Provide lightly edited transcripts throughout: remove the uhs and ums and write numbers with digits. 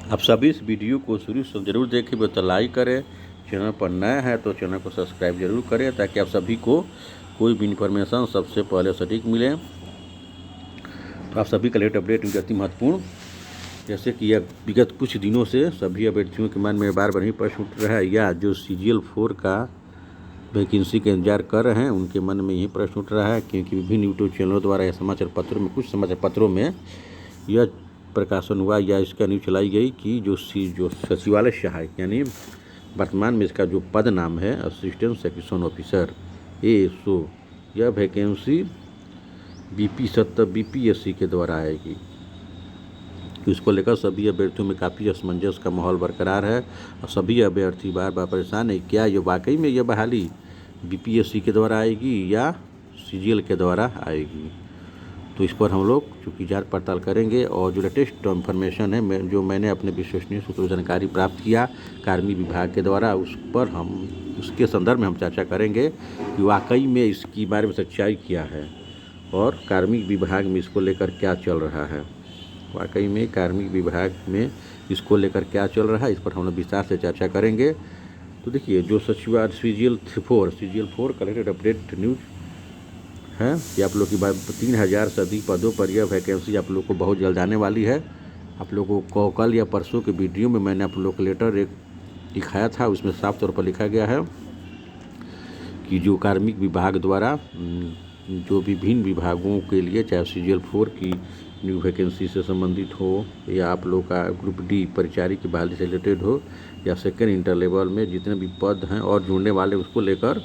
आप सभी इस वीडियो को शुरू से ज़रूर देखें, तो लाइक करें। चैनल पर नया है तो चैनल को सब्सक्राइब जरूर करें, ताकि आप सभी को कोई भी इन्फॉर्मेशन सबसे पहले सटीक मिले। तो आप सभी का लेटेस्ट अपडेट अति महत्वपूर्ण, जैसे कि यह विगत कुछ दिनों से सभी अभ्यर्थियों के मन में बार बार ही प्रश्न उठ रहा है, या जो CGL 4 का वैकेंसी का इंतजार कर रहे हैं उनके मन में यही प्रश्न उठ रहा है, क्योंकि विभिन्न यूट्यूब चैनलों द्वारा या समाचार पत्रों में, कुछ समाचार पत्रों में यह प्रकाशन हुआ या इसका न्यूज चलाई गई कि जो सचिवालय सहायक, यानी वर्तमान में इसका जो पद नाम है असिस्टेंट सेक्शन ऑफिसर ASO, यह वैकेंसी BPSC के द्वारा आएगी। तो इसको लेकर सभी अभ्यर्थियों में काफ़ी असमंजस का माहौल बरकरार है और सभी अभ्यर्थी बार बार परेशान है, क्या ये वाकई में यह बहाली BPSC के द्वारा आएगी या CGL के द्वारा आएगी। तो इस पर हम लोग चूँकि जांच पड़ताल करेंगे, और जो लेटेस्ट इन्फॉर्मेशन है जो मैंने अपने विश्वसनीय सूत्रों से जानकारी प्राप्त किया कार्मिक विभाग के द्वारा, उस पर हम उसके संदर्भ में हम चर्चा करेंगे कि वाकई में इसकी बारे में सच्चाई क्या है और कार्मिक विभाग में इसको लेकर क्या चल रहा है। वाकई में कार्मिक विभाग में इसको लेकर क्या चल रहा है, इस पर हम लोग विस्तार से चर्चा करेंगे। तो देखिए, जो सचिवालय CGL 4 का लेटेस्ट अपडेट न्यूज है कि आप लोग की 3000 से अधिक पदों पर यह वैकेंसी आप लोग को बहुत जल्द आने वाली है। आप लोगों को कल या परसों के वीडियो में मैंने आप लोग को लेटर एक दिखाया था, उसमें साफ तौर पर लिखा गया है कि जो कार्मिक विभाग द्वारा जो विभिन्न विभागों के लिए, चाहे CGL 4 की न्यू वैकेंसी से संबंधित हो, या आप लोग का ग्रुप D परिचारी की बहाली से रिलेटेड हो, या सेकेंड इंटर लेवल में जितने भी पद हैं और जुड़ने वाले, उसको लेकर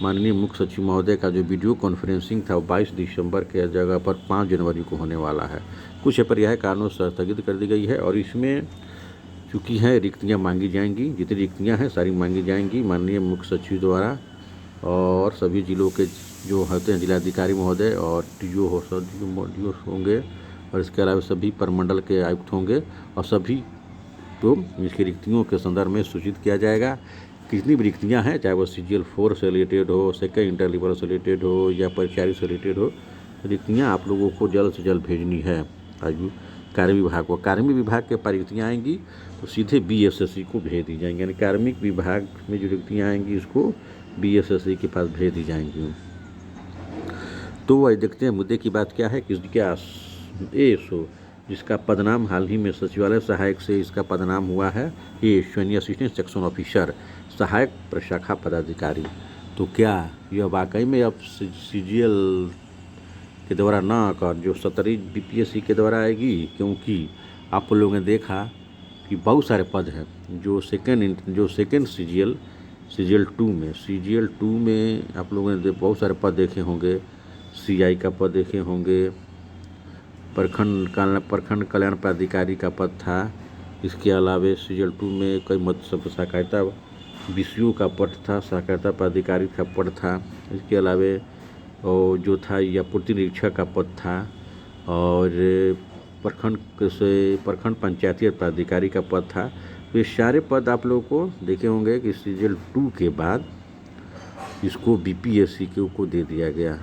माननीय मुख्य सचिव महोदय का जो वीडियो कॉन्फ्रेंसिंग था 22 दिसंबर के जगह पर 5 जनवरी को होने वाला है। कुछ अपरिहार्य कारणों से स्थगित कर दी गई है, और इसमें चूँकि है रिक्तियाँ मांगी जाएंगी, जितनी रिक्तियाँ हैं सारी मांगी जाएंगी माननीय मुख्य सचिव द्वारा, और सभी जिलों के जो होते हैं जिलाधिकारी महोदय और DO होंगे, और इसके अलावा सभी प्रमंडल के आयुक्त होंगे, और सभी को इसकी रिक्तियों के संदर्भ में सूचित किया जाएगा। कितनी भी रिक्तियाँ हैं, चाहे वो CGL 4 से रिलेटेड हो, सेकेंड इंटर लेवल से रिलेटेड हो, या परिचारी से रिलेटेड हो, रिक्तियाँ आप लोगों को जल्द से जल्द भेजनी है कार्मिक विभाग को। कार्मिक विभाग के पास रिक्तियाँ आएंगी तो सीधे BSSC को भेज दी जाएंगी, यानी कार्मिक विभाग में जो रिक्तियाँ आएंगी इसको BSSC के पास भेज दी जाएंगी। तो वह देखते हैं मुद्दे की बात क्या है कि क्या ASO, जिसका पदनाम हाल ही में सचिवालय सहायक से इसका पदनाम हुआ है ASO यानी असिस्टेंट सेक्शन ऑफिसर, सहायक प्रशाखा पदाधिकारी, तो क्या यह वाकई में अब CGL के द्वारा ना आकर जो 17 BPSC के द्वारा आएगी। क्योंकि आप लोगों ने देखा कि बहुत सारे पद हैं जो सेकेंड CGL 2 में आप लोगों ने बहुत सारे पद देखे होंगे। CI का पद देखे होंगे, प्रखंड कल्याण पदाधिकारी का पद था। इसके अलावा CGL 2 में कई सहकारिता BCO का पद था, सहकारिता पदाधिकारी का पद था। इसके अलावा जो था या पूर्ति निरीक्षक का पद था, और प्रखंड पंचायती पदाधिकारी का पद था। तो ये सारे पद आप लोगों को देखे होंगे कि CGL 2 के बाद इसको BPSC को दे दिया गया।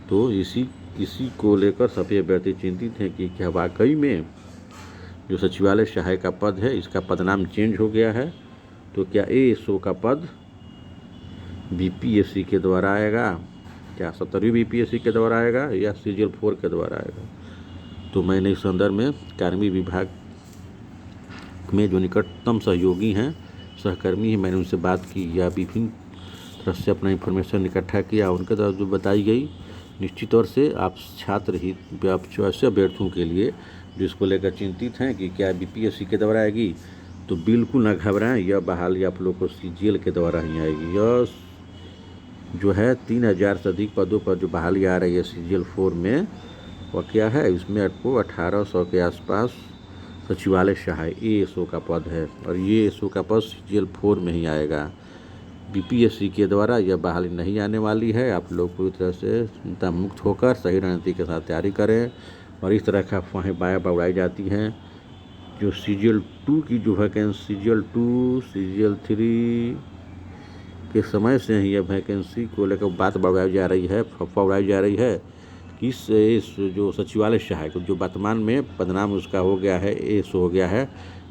तो इसी को लेकर सभी अभ्यर्थी चिंतित हैं कि क्या वाकई में जो सचिवालय सहायक का पद है इसका पदनाम चेंज हो गया है, तो क्या ASO का पद BPSC के द्वारा आएगा, क्या 17वीं BPSC के द्वारा आएगा या CGL 4 के द्वारा आएगा। तो मैंने इस संदर्भ में कार्मिक विभाग में जो निकटतम सहयोगी हैं, सहकर्मी हैं, मैंने उनसे बात की या विभिन्न तरह से अपना इन्फॉर्मेशन इकट्ठा किया। उनके द्वारा जो बताई गई, निश्चित तौर से आप छात्र हित ऐसे अभ्यर्थियों के लिए जो इसको लेकर चिंतित हैं कि क्या BPSC के द्वारा आएगी, तो बिल्कुल ना घबराएं, यह बहाली आप लोग को CGL के द्वारा ही आएगी। यह जो है 3000 से अधिक पदों पर जो बहाली आ रही है CGL 4 में, वह क्या है, इसमें आपको 1800 के आसपास सचिवालय सहायक ASO का पद है, और ये ASO का पद CGL 4 में ही आएगा। BPSC के द्वारा यह बहाली नहीं आने वाली है। आप लोग पूरी तरह से चिंता मुक्त होकर सही रणनीति के साथ तैयारी करें, और इस तरह की अफवाहें बार बार उड़ाई जाती हैं। जो CGL 2 की जो वैकेंसी, CGL 2 CGL 3 के समय से ही यह वैकेंसी को लेकर बात बढ़ाई जा रही है, अफवाह उड़ाई जा रही है कि इस जो सचिवालय सहायक जो वर्तमान में पदनाम उसका हो गया है ASO हो गया है,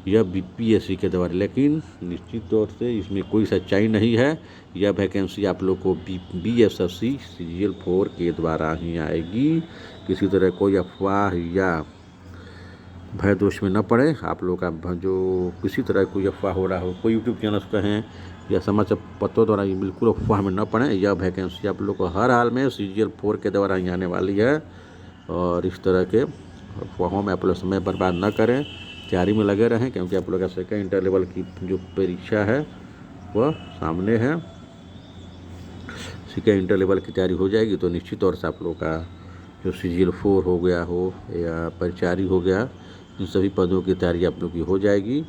यह बीपीएससी के द्वारा, लेकिन निश्चित तौर से इसमें कोई सच्चाई नहीं है। यह वैकेंसी आप लोग को बीएसएससी सीजीएल 4 के द्वारा ही आएगी। किसी तरह कोई अफवाह या भय दोष में न पड़े। आप लोग का जो किसी तरह कोई अफवाह हो रहा हो, कोई यूट्यूब चैनल कहें या समाचार पत्रों द्वारा, ये बिल्कुल अफवाह में न पड़े। यह वैकेंसी आप लोग को हर हाल में सीजीएल 4 के द्वारा ही आने वाली है, और इस तरह के अफवाहों में आप लोग समय बर्बाद न करें, तैयारी में लगे रहें, क्योंकि आप लोग का सेकेंड इंटर लेवल की जो परीक्षा है वह सामने है। सेकेंड इंटर लेवल की तैयारी हो जाएगी तो निश्चित तौर से आप लोग का जो सीजीएल 4 हो गया हो या परिचारी हो गया, इन सभी पदों की तैयारी आप लोग की हो जाएगी।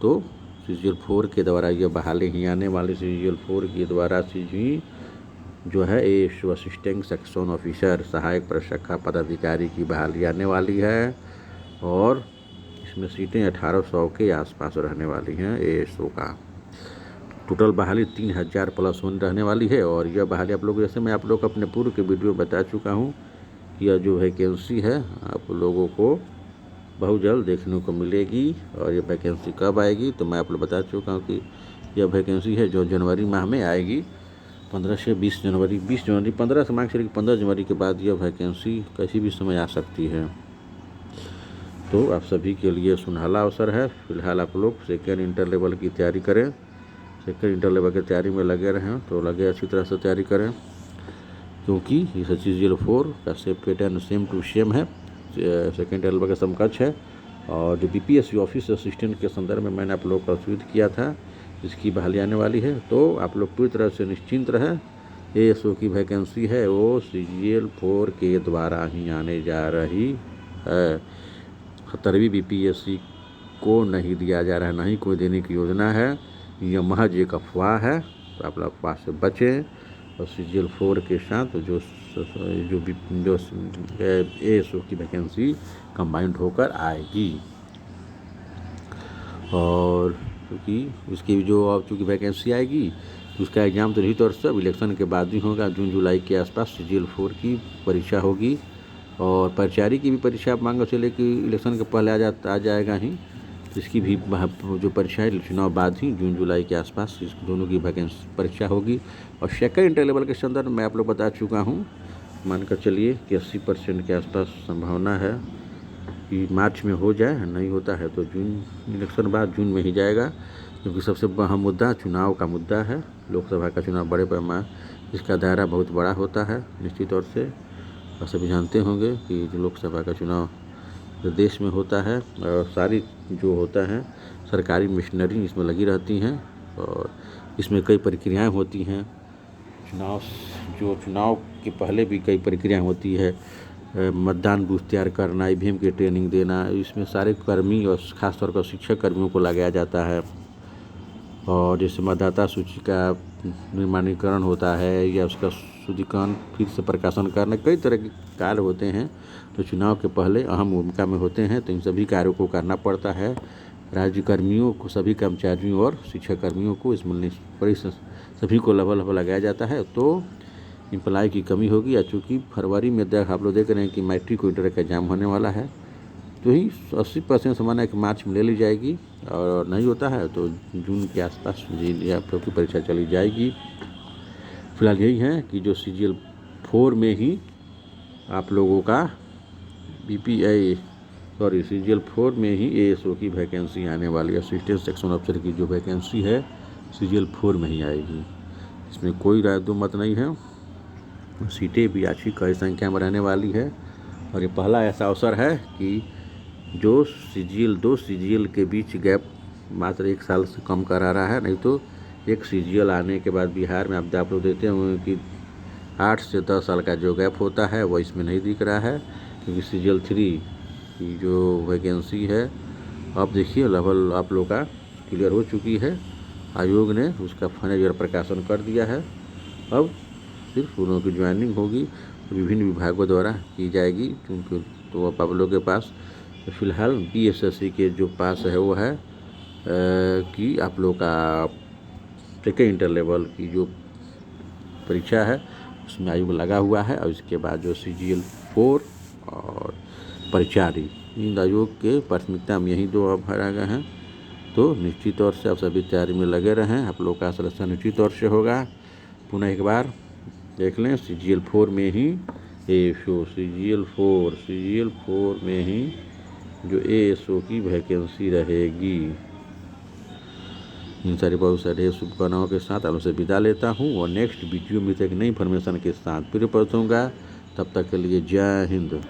तो सीजीएल 4 के द्वारा यह बहाली ही आने वाली सीजीएल 4 के द्वारा सीजी जो है एएसओ असिस्टेंट सेक्शन ऑफिसर सहायक प्रशाखा पदाधिकारी की बहाली आने वाली है, और इसमें सीटें 1800 के आसपास रहने वाली हैं एएसओ का। टोटल बहाली 3000 प्लस 1 रहने वाली है। और यह बहाली आप लोग, जैसे मैं आप लोग अपने पूर्व के वीडियो में बता चुका हूँ, यह जो वैकेंसी है आप लोगों को बहुत जल्द देखने को मिलेगी। और ये वैकेंसी कब आएगी तो मैं आप लोग बता चुका हूँ कि यह वैकेंसी है जो जनवरी माह में आएगी, 15 से 20 जनवरी, 15 से मांग चलिए 15 जनवरी के बाद यह वैकेंसी किसी भी समय आ सकती है। तो आप सभी के लिए सुनहला अवसर है। फिलहाल आप लोग सेकेंड इंटर लेवल की तैयारी करें, सेकेंड इंटर लेवल की तैयारी में लगे रहें, तो लगे अच्छी तरह से तैयारी करें, क्योंकि ये सीजीएल 4 का पैटर्न सेम टू सेम है, सेकेंड लेवल का समकक्ष है। और जो बीपीएससी ऑफिस असिस्टेंट के संदर्भ में मैंने आप लोग को सूचित किया था, इसकी बहाली आने वाली है। तो आप लोग पूरी तरह से निश्चिंत रहें। एएसओ की वैकेंसी है वो सीजीएल 4 के द्वारा ही आने जा रही है। 17वीं बीपीएससी को नहीं दिया जा रहा है, नहीं कोई देने की योजना है, यह महज एक अफवाह है। तो आप लोग अफवाह से बचें, और सीजीएल 4 के साथ जो एएसओ की वैकेंसी कंबाइंड होकर आएगी। और क्योंकि उसकी जो अब चूँकि वैकेंसी आएगी, उसका एग्ज़ाम तो निश्चित तौर से अब इलेक्शन के बाद ही होगा। जून जुलाई के आसपास सीजीएल 4 की परीक्षा होगी, और परिचारी की भी परीक्षा आप मान के चले कि इलेक्शन के पहले आ जाएगा ही। तो इसकी भी जो परीक्षा है चुनाव बाद ही जून जुलाई के आसपास इस दोनों की वैकेंसी परीक्षा होगी। और सेकेंड इंटर लेवल के संदर्भ में आप लोग बता चुका हूँ, मानकर चलिए कि 80% के आसपास संभावना है कि मार्च में हो जाए, नहीं होता है तो जून इलेक्शन बाद जून में ही जाएगा, क्योंकि सबसे अहम मुद्दा चुनाव का मुद्दा है। लोकसभा का चुनाव बड़े पैमाने, इसका दायरा बहुत बड़ा होता है निश्चित तौर से। और सभी जानते होंगे कि जो लोकसभा का चुनाव जो देश में होता है, और सारी जो होता है सरकारी मशीनरी इसमें लगी रहती हैं, और इसमें कई प्रक्रियाएँ होती हैं। चुनाव के पहले भी कई प्रक्रियाएँ होती है, मतदान बूथ तैयार करना, ईवीएम की ट्रेनिंग देना, इसमें सारे कर्मी और खासतौर पर शिक्षक कर्मियों को लगाया जाता है। और जैसे मतदाता सूची का निर्माणीकरण होता है, या उसका शुद्धिकरण फिर से प्रकाशन करना, कई तरह के कार्य होते हैं तो चुनाव के पहले अहम भूमिका में होते हैं। तो इन सभी कार्यों को करना पड़ता है राज्य कर्मियों को, सभी कर्मचारियों और शिक्षक कर्मियों को, इसमें बड़ी सभी को लगभग लगाया जाता है। तो एम्प्लॉय की कमी होगी। या चूँकि फरवरी में आप लोग देख रहे हैं कि मैट्रिक को इंटर का एग्जाम होने वाला है, तो ही 80% संभावना है कि मार्च में ले ली जाएगी, और नहीं होता है तो जून के आसपास जी आप लोग की परीक्षा चली जाएगी। फिलहाल यही है कि जो सीजीएल 4 में ही आप लोगों का सीजीएल 4 में ही एएसओ की वैकेंसी आने वाली है। असिस्टेंट सेक्शन ऑफिसर की जो वैकेंसी है सीजीएल 4 में ही आएगी, इसमें कोई राय दो मत नहीं है। सीटें भी अच्छी कई संख्या में रहने वाली है, और ये पहला ऐसा अवसर है कि जो सीजीएल 2 सीजीएल के बीच गैप मात्र 1 साल से कम करा रहा है। नहीं तो एक सीजीएल आने के बाद बिहार में आप लोग देते होंगे कि 8 से 10 साल का जो गैप होता है वो इसमें नहीं दिख रहा है, क्योंकि सीजीएल 3 की जो वैकेंसी है अब देखिए लेवल आप लोग का क्लियर हो चुकी है। आयोग ने उसका फाइनल प्रकाशन कर दिया है। अब सिर्फ उन लोगों की ज्वाइनिंग होगी, तो विभिन्न विभागों द्वारा की जाएगी। क्योंकि तो अब आप लोगों के पास फ़िलहाल बीएसएससी के जो पास है वो है कि आप लोग का सेकेंड इंटर लेवल की जो परीक्षा है उसमें आयोग लगा हुआ है, और इसके बाद जो सीजीएल 4 और परिचारी, इन आयोग के प्राथमिकता में यही 2 अब भरा गए हैं। तो निश्चित तौर से आप सभी तैयारी में लगे रहें। आप लोग का सिलेक्शन निश्चित तौर से होगा। पुनः एक बार देख लें, CGL 4 में ही ASO, CGL 4 में ही जो ASO की वैकेंसी रहेगी। इन सारी बहुत सारे शुभकामनाओं के साथ आप से विदा लेता हूँ और नेक्स्ट वीडियो में एक नई इन्फॉर्मेशन के साथ फिर पहुँचूँगा। तब तक के लिए जय हिंद।